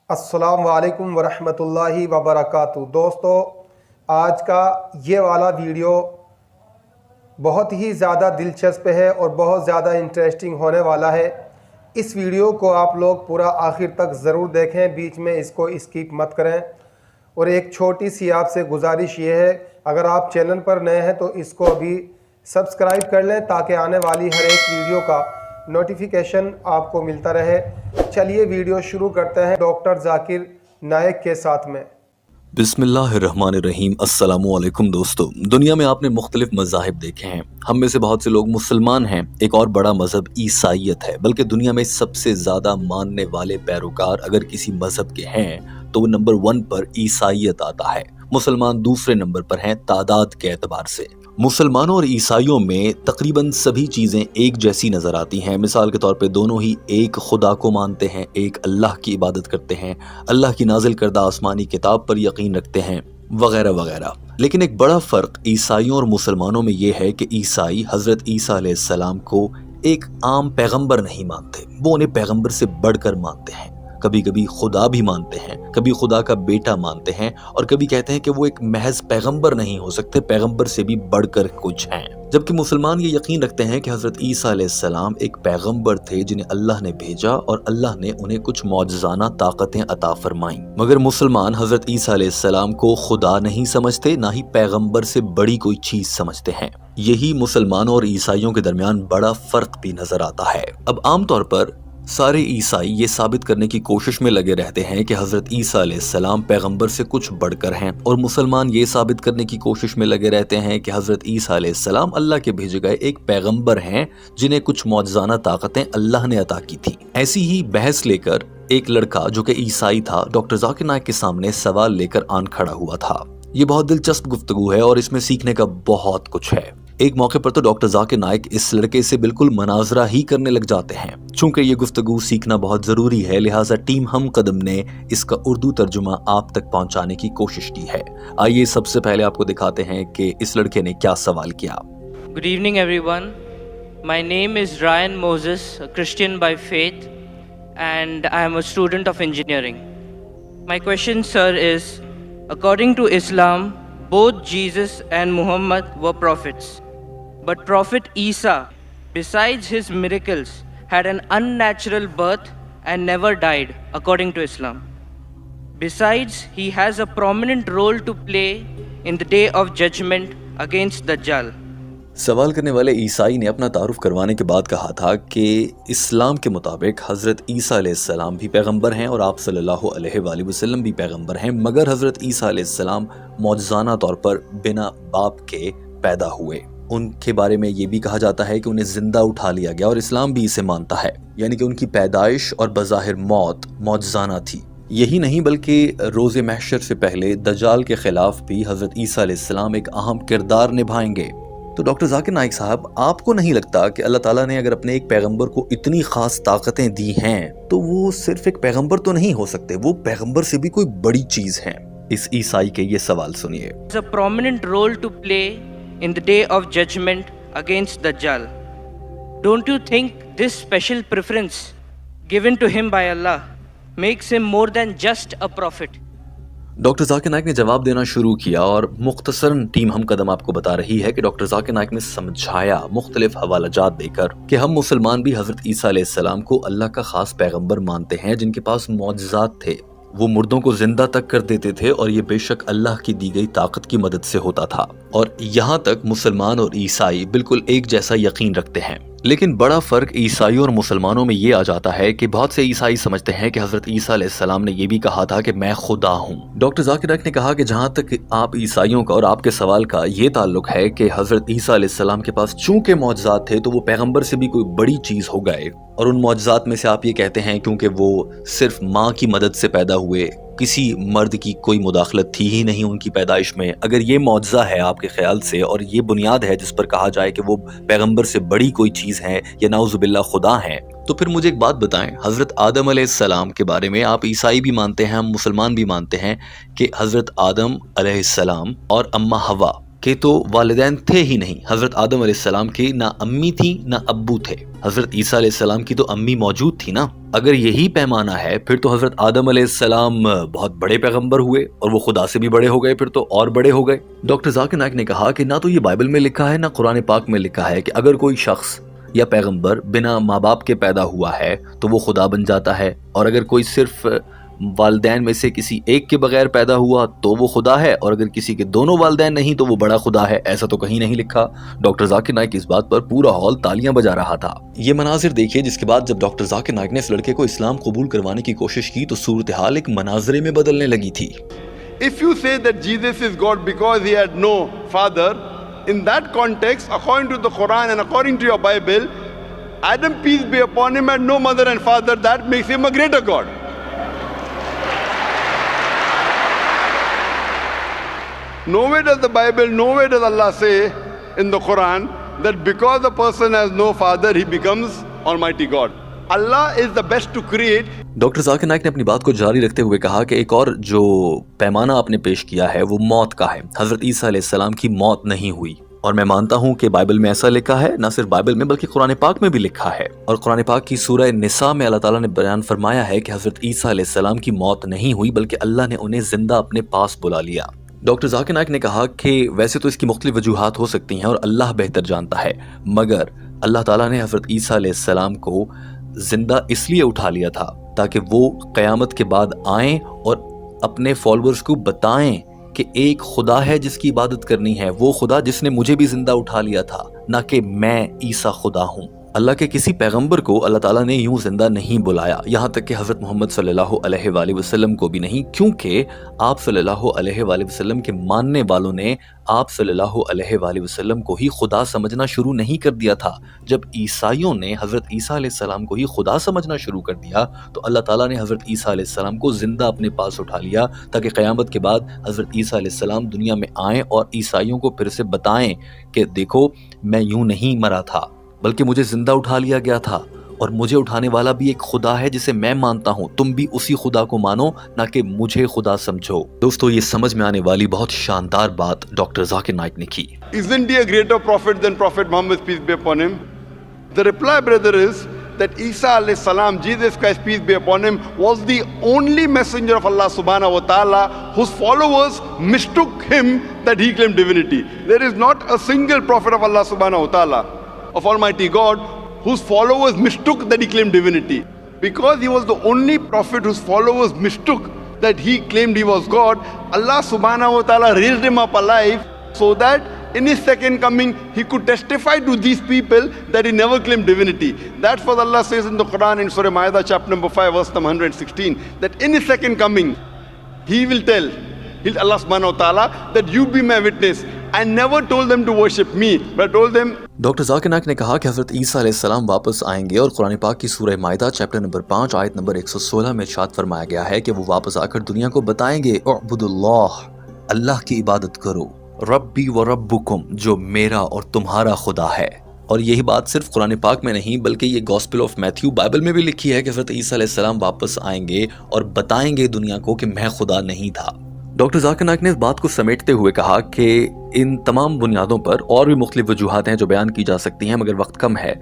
السلام علیکم ورحمۃ اللہ وبرکاتہ۔ دوستو، آج کا یہ والا ویڈیو بہت ہی زیادہ دلچسپ ہے اور بہت زیادہ انٹرسٹنگ ہونے والا ہے۔ اس ویڈیو کو آپ لوگ پورا آخر تک ضرور دیکھیں، بیچ میں اس کو اسکپ مت کریں۔ اور ایک چھوٹی سی آپ سے گزارش یہ ہے، اگر آپ چینل پر نئے ہیں تو اس کو ابھی سبسکرائب کر لیں تاکہ آنے والی ہر ایک ویڈیو کا نوٹیفیکیشن آپ کو ملتا رہے۔ چلیے ویڈیو شروع کرتے ہیں ڈاکٹر ذاکر نائک کے ساتھ میں۔ بسم اللہ الرحمن الرحیم۔ السلام علیکم دوستو، دنیا میں آپ نے مختلف مذاہب دیکھے ہیں۔ ہم میں سے بہت سے لوگ مسلمان ہیں۔ ایک اور بڑا مذہب عیسائیت ہے، بلکہ دنیا میں سب سے زیادہ ماننے والے پیروکار اگر کسی مذہب کے ہیں تو وہ نمبر 1 پر عیسائیت آتا ہے۔ مسلمان دوسرے نمبر پر ہیں تعداد کے اعتبار سے۔ مسلمانوں اور عیسائیوں میں تقریباً سبھی چیزیں ایک جیسی نظر آتی ہیں۔ مثال کے طور پہ دونوں ہی ایک خدا کو مانتے ہیں، ایک اللہ کی عبادت کرتے ہیں، اللہ کی نازل کردہ آسمانی کتاب پر یقین رکھتے ہیں، وغیرہ وغیرہ۔ لیکن ایک بڑا فرق عیسائیوں اور مسلمانوں میں یہ ہے کہ عیسائی حضرت عیسیٰ علیہ السلام کو ایک عام پیغمبر نہیں مانتے، وہ انہیں پیغمبر سے بڑھ کر مانتے ہیں۔ کبھی کبھی خدا بھی مانتے ہیں، کبھی خدا کا بیٹا مانتے ہیں، اور کبھی کہتے ہیں کہ وہ ایک محض پیغمبر نہیں ہو سکتے، پیغمبر سے بھی بڑھ کر کچھ ہیں۔ جبکہ مسلمان یہ یقین رکھتے ہیں کہ حضرت عیسیٰ علیہ السلام ایک پیغمبر تھے جنہیں اللہ نے بھیجا اور اللہ نے انہیں کچھ معجزانہ طاقتیں عطا فرمائیں۔ مگر مسلمان حضرت عیسیٰ علیہ السلام کو خدا نہیں سمجھتے، نہ ہی پیغمبر سے بڑی کوئی چیز سمجھتے ہیں۔ یہی مسلمانوں اور عیسائیوں کے درمیان بڑا فرق بھی نظر آتا ہے۔ اب عام طور پر سارے عیسائی یہ ثابت کرنے کی کوشش میں لگے رہتے ہیں کہ حضرت عیسیٰ علیہ السلام پیغمبر سے کچھ بڑھ کر ہیں، اور مسلمان یہ ثابت کرنے کی کوشش میں لگے رہتے ہیں کہ حضرت عیسیٰ علیہ السلام اللہ کے بھیجے گئے ایک پیغمبر ہیں جنہیں کچھ معجزانہ طاقتیں اللہ نے عطا کی تھیں۔ ایسی ہی بحث لے کر ایک لڑکا جو کہ عیسائی تھا ڈاکٹر ذاکر نائک کے سامنے سوال لے کر آن کھڑا ہوا تھا۔ یہ بہت دلچسپ گفتگو ہے اور اس میں سیکھنے کا بہت کچھ ہے۔ ایک موقع پر تو ڈاکٹر ذاکر نائک اس لڑکے سے بالکل مناظرہ ہی کرنے لگ جاتے ہیں۔ چونکہ یہ گفتگو سیکھنا بہت ضروری ہے، لہٰذا ٹیم ہم قدم نے اس کا اردو ترجمہ آپ تک پہنچانے کی کوشش کی ہے۔ آئیے سب سے پہلے آپ کو دکھاتے ہیں کہ اس لڑکے نے کیا سوال کیا۔ Good evening, everyone. My name is Ryan Moses, a Christian by faith, and I am a student of engineering. My question, sir, is according to Islam, both Jesus and Muhammad were prophets. But Prophet Isa, besides his miracles, had an unnatural birth and never died, according to Islam. Besides, he has a prominent role to play in the day of judgment against Dajjal. سوال کرنے والے عیسائی نے اپنا تعارف کروانے کے بعد کہا تھا کہ اسلام کے مطابق حضرت عیسیٰ علیہ السلام بھی پیغمبر ہیں اور آپ صلی اللہ علیہ وآلہ وسلم بھی پیغمبر ہیں، مگر حضرت عیسیٰ علیہ السلام معجزانہ طور پر بنا باپ کے پیدا ہوئے۔ ان کے بارے میں یہ بھی کہا جاتا ہے کہ انہیں زندہ اٹھا لیا گیا، اور اسلام بھی اسے مانتا ہے، یعنی کہ ان کی پیدائش اور بظاہر موت معجزانہ تھی۔ یہی نہیں بلکہ روز محشر سے پہلے دجال کے خلاف بھی حضرت عیسیٰ علیہ السلام ایک اہم کردار نبھائیں گے۔ تو ڈاکٹر ذاکر نائک صاحب، آپ کو نہیں لگتا کہ اللہ تعالیٰ نے اگر اپنے ایک پیغمبر کو اتنی خاص طاقتیں دی ہیں تو وہ صرف ایک پیغمبر تو نہیں ہو سکتے، وہ پیغمبر سے بھی کوئی بڑی چیز ہیں؟ اس عیسائی کے یہ سوال سنیے۔ Has a prominent role to play in the day of judgment against Dajjal. Don't you think this special preference given to him by Allah makes him more than just a prophet? Doctor Zakir Naik نے جواب دینا شروع کیا، اور مختصراً team ہم قدم آپ کو بتا رہی ہے کہ ڈاکٹر ذاکر نائک نے سمجھایا مختلف حوالہ جات دے کر کہ ہم مسلمان بھی حضرت عیسیٰ علیہ السلام کو اللہ کا خاص پیغمبر مانتے ہیں جن کے پاس معجزات تھے، وہ مردوں کو زندہ تک کر دیتے تھے، اور یہ بے شک اللہ کی دی گئی طاقت کی مدد سے ہوتا تھا۔ اور یہاں تک مسلمان اور عیسائی بالکل ایک جیسا یقین رکھتے ہیں۔ لیکن بڑا فرق عیسائیوں اور مسلمانوں میں یہ آ جاتا ہے کہ بہت سے عیسائی سمجھتے ہیں کہ حضرت عیسیٰ علیہ السلام نے یہ بھی کہا تھا کہ میں خدا ہوں۔ ڈاکٹر ذاکر نائک نے کہا کہ جہاں تک آپ عیسائیوں کا اور آپ کے سوال کا یہ تعلق ہے کہ حضرت عیسیٰ علیہ السلام کے پاس چونکہ معجزات تھے تو وہ پیغمبر سے بھی کوئی بڑی چیز ہو گئے، اور ان معجزات میں سے آپ یہ کہتے ہیں کیونکہ وہ صرف ماں کی مدد سے پیدا ہوئے، کسی مرد کی کوئی مداخلت تھی ہی نہیں ان کی پیدائش میں۔ اگر یہ معجزہ ہے آپ کے خیال سے اور یہ بنیاد ہے جس پر کہا جائے کہ وہ پیغمبر سے بڑی کوئی چیز ہے یا نعوذ باللہ خدا ہیں، تو پھر مجھے ایک بات بتائیں، حضرت آدم علیہ السلام کے بارے میں آپ عیسائی بھی مانتے ہیں، ہم مسلمان بھی مانتے ہیں کہ حضرت آدم علیہ السلام اور اماں حوا کہ تو والدین تھے ہی نہیں. حضرت آدم علیہ السلام کے نہ امی تھی نہ ابو تھے. حضرت عیسیٰ علیہ السلام کی تو امی موجود تھی نا. اگر یہی پیمانہ ہے پھر تو حضرت آدم علیہ السلام بہت بڑے پیغمبر ہوئے اور وہ خدا سے بھی بڑے ہو گئے, پھر تو اور بڑے ہو گئے. ڈاکٹر ذاکر نائک نے کہا کہ نہ تو یہ بائبل میں لکھا ہے نہ قرآن پاک میں لکھا ہے کہ اگر کوئی شخص یا پیغمبر بنا ماں باپ کے پیدا ہوا ہے تو وہ خدا بن جاتا ہے, اور اگر کوئی صرف والدین میں سے کسی ایک کے بغیر پیدا ہوا تو وہ خدا ہے, اور اگر کسی کے دونوں والدین نہیں تو وہ بڑا خدا ہے. ایسا تو کہیں نہیں لکھا. ڈاکٹر ذاکر نائک اس بات پر پورا ہال تالیاں بجا رہا تھا. یہ مناظر دیکھیے جس کے بعد جب ڈاکٹر ذاکر نائک نے اس لڑکے کو اسلام قبول کروانے کی کوشش کی تو صورتحال ایک مناظرے میں بدلنے لگی تھی. If you say that Jesus is God because he had no father, in that context, according to the Quran and according to your Bible, Adam, peace be upon him, had no mother and father. That makes him a greater God. Nowhere does the Bible, nowhere does Allah say in the Quran that because a person has no father, he becomes Almighty God. Allah is the best to create. Doctor Zakir Naik نے اپنی بات کو جاری رکھتے ہوئے کہا کہ ایک اور جو پیمانہ آپ نے پیش کیا ہے وہ موت کا ہے. حضرت عیسیٰ علیہ السلام کی موت نہیں ہوئی, اور میں مانتا ہوں کہ بائبل میں ایسا لکھا ہے, نہ صرف بائبل میں بلکہ قرآن پاک میں بھی لکھا ہے. اور قرآن پاک کی سورہ نساء میں اللہ تعالیٰ نے بیان فرمایا ہے کہ حضرت عیسیٰ علیہ السلام کی موت نہیں ہوئی بلکہ اللہ نے انہیں زندہ اپنے پاس بلا لیا. ڈاکٹر ذاکر نائک نے کہا کہ ویسے تو اس کی مختلف وجوہات ہو سکتی ہیں اور اللہ بہتر جانتا ہے, مگر اللہ تعالیٰ نے حضرت عیسیٰ علیہ السلام کو زندہ اس لیے اٹھا لیا تھا تاکہ وہ قیامت کے بعد آئیں اور اپنے فالورز کو بتائیں کہ ایک خدا ہے جس کی عبادت کرنی ہے, وہ خدا جس نے مجھے بھی زندہ اٹھا لیا تھا, نہ کہ میں عیسیٰ خدا ہوں. اللہ کے کسی پیغمبر کو اللہ تعالیٰ نے یوں زندہ نہیں بلایا, یہاں تک کہ حضرت محمد صلی اللہ علیہ وآلہ وسلم کو بھی نہیں, کیونکہ آپ صلی اللہ علیہ وآلہ وسلم کے ماننے والوں نے آپ صلی اللہ علیہ وآلہ وسلم کو ہی خدا سمجھنا شروع نہیں کر دیا تھا. جب عیسائیوں نے حضرت عیسیٰ علیہ السلام کو ہی خدا سمجھنا شروع کر دیا تو اللہ تعالیٰ نے حضرت عیسیٰ علیہ السلام کو زندہ اپنے پاس اٹھا لیا تاکہ قیامت کے بعد حضرت عیسیٰ علیہ السلام دنیا میں آئیں اور عیسائیوں کو پھر سے بتائیں کہ دیکھو میں یوں نہیں مرا تھا بلکہ مجھے زندہ اٹھا لیا گیا تھا, اور مجھے اٹھانے والا بھی ایک خدا ہے جسے میں مانتا ہوں, تم بھی اسی خدا کو مانو نہ کہ مجھے خدا سمجھو. دوستو یہ سمجھ میں آنے والی بہت شاندار بات ڈاکٹر ذاکر نائک نے کی. Isn't he a greater prophet than Prophet Muhammad, peace be upon him? The reply, brother, is that Isa alayhi salam, Jesus Christ, peace be upon him, was the only messenger of Allah subhanahu wa ta'ala whose followers mistook him that he claimed divinity. There is not a single prophet of Allah subhanahu wa ta'ala, of Almighty God, whose followers mistook that he claimed divinity. Because he was the only prophet whose followers mistook that he claimed he was God, Allah subhanahu wa ta'ala raised him up alive so that in his second coming he could testify to these people that he never claimed divinity. That's what Allah says in the Quran in Surah Ma'idah chapter number 5 verse number 116, that in his second coming he will tell Allah subhanahu wa ta'ala that you be my witness. I never told them to worship me, but I told them. Doctor Zakir Naik نے کہا کہ حضرت عیسیٰ علیہ السلام واپس آئیں گے, اور قرآن پاک کی سورہ مائدہ چیپٹر نمبر 5 آیت نمبر 116 میں ارشاد فرمایا گیا ہے کہ وہ واپس آ کر دنیا کو بتائیں گے اعبد اللہ, اللہ کی عبادت کرو, ربی و ربکم, جو میرا اور تمہارا خدا ہے. اور یہی بات صرف قرآن پاک میں نہیں بلکہ یہ گاسپل آف میتھیو بائبل میں بھی لکھی ہے کہ حضرت عیسیٰ علیہ السلام واپس آئیں گے اور بتائیں گے دنیا کو کہ میں خدا نہیں تھا. ڈاکٹر ذاکر نائک نے اس بات کو سمیٹتے ہوئے کہا کہ ان تمام بنیادوں پر اور بھی مختلف وجوہات ہیں جو بیان کی جا سکتی ہیں, مگر وقت کم ہے.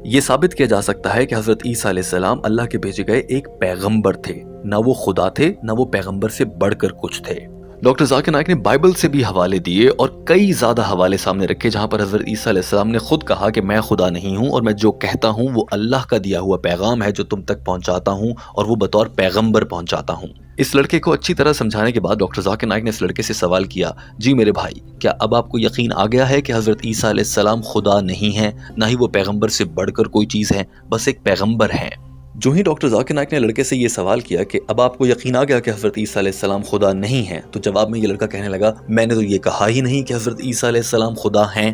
یہ ثابت کیا جا سکتا ہے کہ حضرت عیسیٰ علیہ السلام اللہ کے بھیجے گئے ایک پیغمبر تھے, نہ وہ خدا تھے نہ وہ پیغمبر سے بڑھ کر کچھ تھے. ڈاکٹر ذاکر نائک نے بائبل سے بھی حوالے دیے اور کئی زیادہ حوالے سامنے رکھے جہاں پر حضرت عیسیٰ علیہ السلام نے خود کہا کہ میں خدا نہیں ہوں, اور میں جو کہتا ہوں وہ اللہ کا دیا ہوا پیغام ہے جو تم تک پہنچاتا ہوں, اور وہ بطور پیغمبر پہنچاتا ہوں. اس لڑکے کو اچھی طرح سمجھانے کے بعد ڈاکٹر ذاکر نائک نے اس لڑکے سے سوال کیا, جی میرے بھائی, کیا اب آپ کو یقین آ گیا ہے کہ حضرت عیسیٰ علیہ السلام خدا نہیں ہیں, نہ ہی وہ پیغمبر سے بڑھ کر کوئی چیز ہے, بس ایک پیغمبر ہیں؟ جو ہی ڈاکٹر ذاکر نائک نے لڑکے سے یہ سوال کیا کہ اب آپ کو یقین آ گیا کہ حضرت عیسیٰ علیہ السلام خدا نہیں ہیں, تو جواب میں یہ لڑکا کہنے لگا, میں نے تو یہ کہا ہی نہیں کہ حضرت عیسیٰ علیہ السلام خدا ہیں.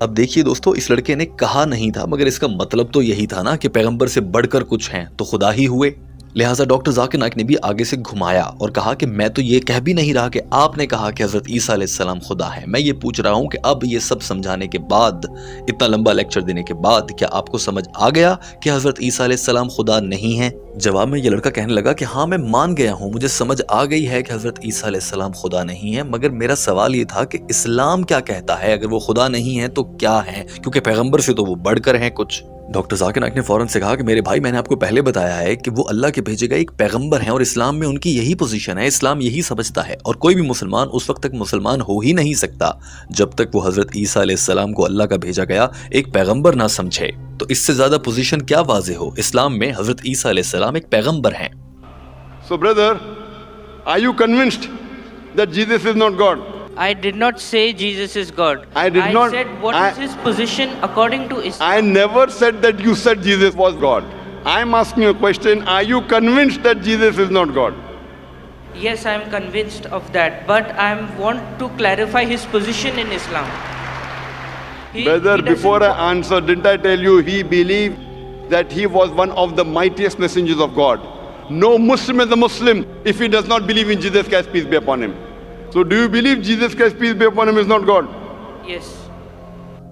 اب دیکھیے دوستو, اس لڑکے نے کہا نہیں تھا مگر اس کا مطلب تو یہی تھا نا کہ پیغمبر سے بڑھ کر کچھ ہیں تو خدا ہی ہوئے. لہٰذا ڈاکٹر ذاکر نائک نے بھی آگے سے گھمایا اور کہا کہ میں تو یہ کہہ بھی نہیں رہا کہ آپ نے کہا کہ حضرت عیسیٰ علیہ السلام خدا ہے. میں یہ پوچھ رہا ہوں کہ اب یہ سب سمجھانے کے بعد، اتنا لمبا لیکچر دینے کے بعد، کیا آپ کو سمجھ آ گیا کہ حضرت عیسیٰ علیہ السلام خدا نہیں ہے؟ جواب میں یہ لڑکا کہنے لگا کہ ہاں میں مان گیا ہوں، مجھے سمجھ آ گئی ہے کہ حضرت عیسیٰ علیہ السلام خدا نہیں ہے، مگر میرا سوال یہ تھا کہ اسلام کیا کہتا ہے؟ اگر وہ خدا نہیں ہے تو کیا ہے؟ کیونکہ پیغمبر سے تو وہ بڑھ کر ہیں کچھ. ڈاکٹر ذاکر نائک نے فوراً سے کہا کہ میرے بھائی، میں نے آپ کو پہلے بتایا ہے کہ وہ اللہ کے بھیجے گئے ایک پیغمبر ہیں، اور اسلام میں ان کی یہی پوزیشن ہے، اسلام یہی سمجھتا ہے، اور کوئی بھی مسلمان اس وقت تک مسلمان ہو ہی نہیں سکتا جب تک وہ حضرت عیسیٰ علیہ السلام کو اللہ کا بھیجا گیا ایک پیغمبر نہ سمجھے. تو اس سے زیادہ پوزیشن کیا واضح ہو؟ اسلام میں حضرت عیسیٰ علیہ السلام ایک پیغمبر ہیں. So brother, are you convinced that Jesus is not God? I did not say Jesus is God. I said what is his position according to Islam. I never said that you said Jesus was God. I'm asking you a question. Are you convinced that Jesus is not God? Yes, I am convinced of that, but I want to clarify his position in Islam. Brother, before I answer, didn't I tell you he believed that he was one of the mightiest messengers of God? No Muslim is a Muslim if he does not believe in Jesus Christ, peace be upon him. So do you believe Jesus Christ, peace be upon him, is not God? Yes.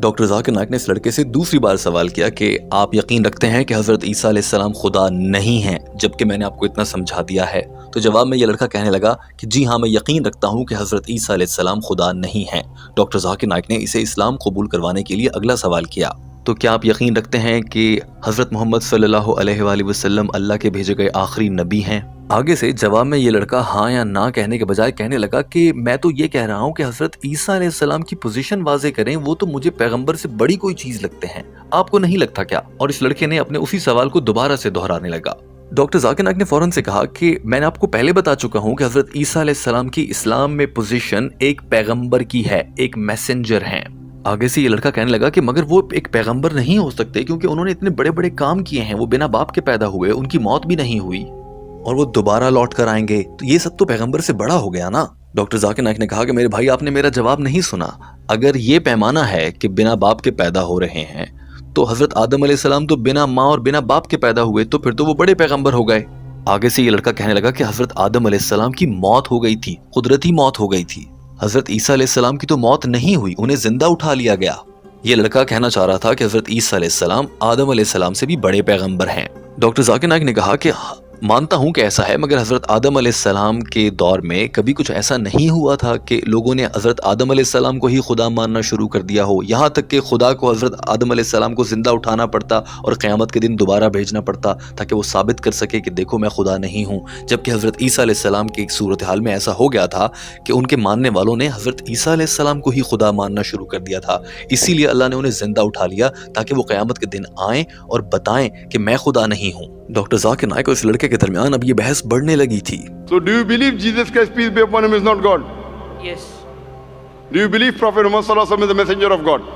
Doctor Zakir Naik نے اس لڑکے سے دوسری بار سوال کیا کہ آپ یقین رکھتے ہیں کہ حضرت عیسیٰ علیہ السلام خدا نہیں ہیں، جبکہ میں نے آپ کو اتنا سمجھا دیا ہے؟ تو جواب میں یہ لڑکا کہنے لگا کہ جی ہاں، میں یقین رکھتا ہوں کہ حضرت عیسیٰ علیہ السلام خدا نہیں ہیں. ڈاکٹر ذاکر نائک نے اسے اسلام قبول کروانے کے لیے اگلا سوال کیا، تو کیا آپ یقین رکھتے ہیں کہ حضرت محمد صلی اللہ علیہ وآلہ وسلم اللہ کے بھیجے گئے آخری نبی ہیں؟ آگے سے جواب میں یہ لڑکا ہاں یا نہ کہنے کے بجائے کہنے لگا کہ میں تو یہ کہہ رہا ہوں کہ حضرت عیسیٰ علیہ السلام کی پوزیشن واضح کریں، وہ تو مجھے پیغمبر سے بڑی کوئی چیز لگتے ہیں، آپ کو نہیں لگتا کیا؟ اور اس لڑکے نے اپنے اسی سوال کو دوبارہ سے دہرانے لگا. ڈاکٹر ذاکر نائک نے فوراً سے کہا کہ میں نے آپ کو پہلے بتا چکا ہوں کہ حضرت عیسیٰ علیہ السلام کی اسلام میں پوزیشن ایک پیغمبر کی ہے، ایک میسنجر ہیں. آگے سے یہ لڑکا کہنے لگا کہ مگر وہ ایک پیغمبر نہیں ہو سکتے کیونکہ انہوں نے اتنے بڑے بڑے کام کیے ہیں، وہ بنا باپ کے پیدا ہوئے، ان کی موت بھی نہیں ہوئی، اور وہ دوبارہ لوٹ کر آئیں گے، تو یہ سب تو پیغمبر سے بڑا ہو گیا نا. ڈاکٹر ذاکر نائک نے کہا کہ میرے بھائی، آپ نے میرا جواب نہیں سنا. اگر یہ پیمانہ ہے کہ بنا باپ کے پیدا ہو رہے ہیں تو حضرت آدم علیہ السلام تو بنا ماں اور بنا باپ کے پیدا ہوئے، تو پھر تو وہ بڑے پیغمبر ہو گئے. آگے سے یہ لڑکا کہنے لگا کہ حضرت آدم علیہ السلام کی موت ہو گئی تھی، قدرتی موت ہو گئی تھی، حضرت عیسیٰ علیہ السلام کی تو موت نہیں ہوئی، انہیں زندہ اٹھا لیا گیا. یہ لڑکا کہنا چاہ رہا تھا کہ حضرت عیسیٰ علیہ السلام آدم علیہ السلام سے بھی بڑے پیغمبر ہیں. ڈاکٹر ذاکر نائک نے کہا کہ مانتا ہوں کہ ایسا ہے، مگر حضرت آدم علیہ السلام کے دور میں کبھی کچھ ایسا نہیں ہوا تھا کہ لوگوں نے حضرت آدم علیہ السلام کو ہی خدا ماننا شروع کر دیا ہو، یہاں تک کہ خدا کو حضرت آدم علیہ السلام کو زندہ اٹھانا پڑتا اور قیامت کے دن دوبارہ بھیجنا پڑتا تاکہ وہ ثابت کر سکے کہ دیکھو میں خدا نہیں ہوں. جبکہ حضرت عیسیٰ علیہ السلام کی ایک صورتحال میں ایسا ہو گیا تھا کہ ان کے ماننے والوں نے حضرت عیسیٰ علیہ السلام کو ہی خدا ماننا شروع کر دیا تھا، اسی لیے اللہ نے انہیں زندہ اٹھا لیا تاکہ وہ قیامت کے دن آئیں اور بتائیں کہ میں خدا نہیں ہوں. ڈاکٹر ذاکر نائک اور اس لڑکے کے درمیان اب یہ بحث بڑھنے لگی تھی. So do you believe Jesus Christ, peace be upon him, is not God? Yes. Do you believe Prophet Muhammad sallallahu alaihi wasallam is the messenger of God?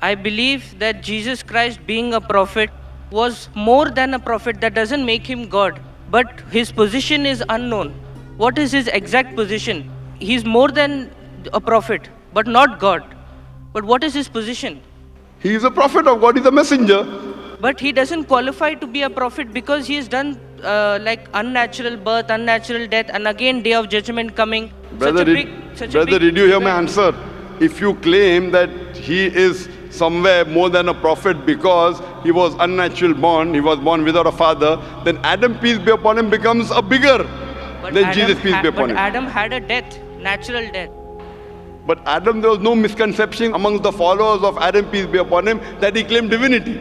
I believe that Jesus Christ being a prophet was more than a prophet. That doesn't make him God, but his position is unknown. What is his exact position? He's more than a prophet, but not God. But what is his position? He is a prophet of God, he is a messenger. But he doesn't qualify to be a prophet because he has done like unnatural birth, unnatural death, and again Day of Judgment coming. Brother, did you hear my answer? If you claim that he is somewhere more than a prophet because he was unnatural born, he was born without a father, then Adam, peace be upon him, becomes a bigger than Jesus, peace be upon him. But Adam had a death, natural death. But Adam, there was no misconception amongst the followers of Adam, peace be upon him, that he claimed divinity.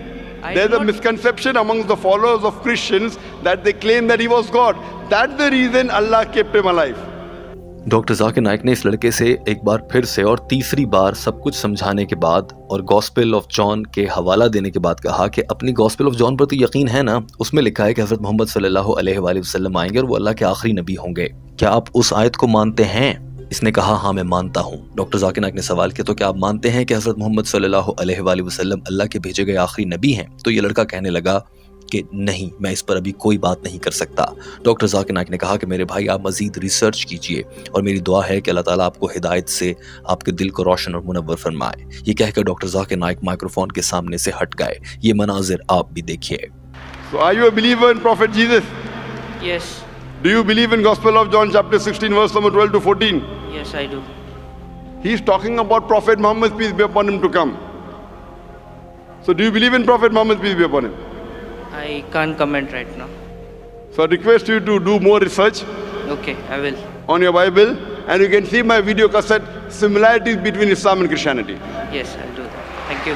There's a misconception amongst the followers of Christians that they claim that he was God. That's the reason Allah kept him alive. Doctor Zakir Naik نے اس لڑکے سے ایک بار پھر سے اور تیسری بار سب کچھ سمجھانے کے بعد اور گاسپل آف جان کے حوالہ دینے کے بعد کہا کہ اپنی گاسپل آف جان پر تو یقین ہے نا، اس میں لکھا ہے کہ حضرت محمد صلی اللہ علیہ وآلہ وسلم آئیں گے اور وہ اللہ کے آخری نبی ہوں گے. کیا آپ اس آیت کو مانتے ہیں؟ اس نے کہا ہاں میں مانتا ہوں. ڈاکٹر ذاکر نائک نے سوال کیا تو کیا آپ مانتے ہیں کہ حضرت محمد صلی اللہ علیہ وآلہ وسلم اللہ کے بھیجے گئے آخری نبی ہیں؟ تو یہ لڑکا کہنے لگا کہ نہیں، میں اس پر ابھی کوئی بات نہیں کر سکتا. ڈاکٹر ذاکر نائک نے کہا کہ میرے بھائی آپ مزید ریسرچ کیجئے اور میری دعا ہے کہ اللہ تعالیٰ آپ کو ہدایت سے آپ کے دل کو روشن اور منور فرمائے. یہ کہہ کر ڈاکٹر ذاکر نائک مائکروفون کے سامنے سے ہٹ گئے. یہ مناظر آپ بھی دیکھیے. So are you a believer in Prophet Jesus? Yes. Do you believe in Gospel of John chapter 16 verse number 12 to 14? Yes, I do. He's talking about Prophet Muhammad, peace be upon him, to come. So do you believe in Prophet Muhammad, peace be upon him? I can't comment right now. So I request you to do more research Okay, I will. on your Bible, and you can see my video cassette, similarities between Islam and Christianity. Yes, I'll do that. Thank you.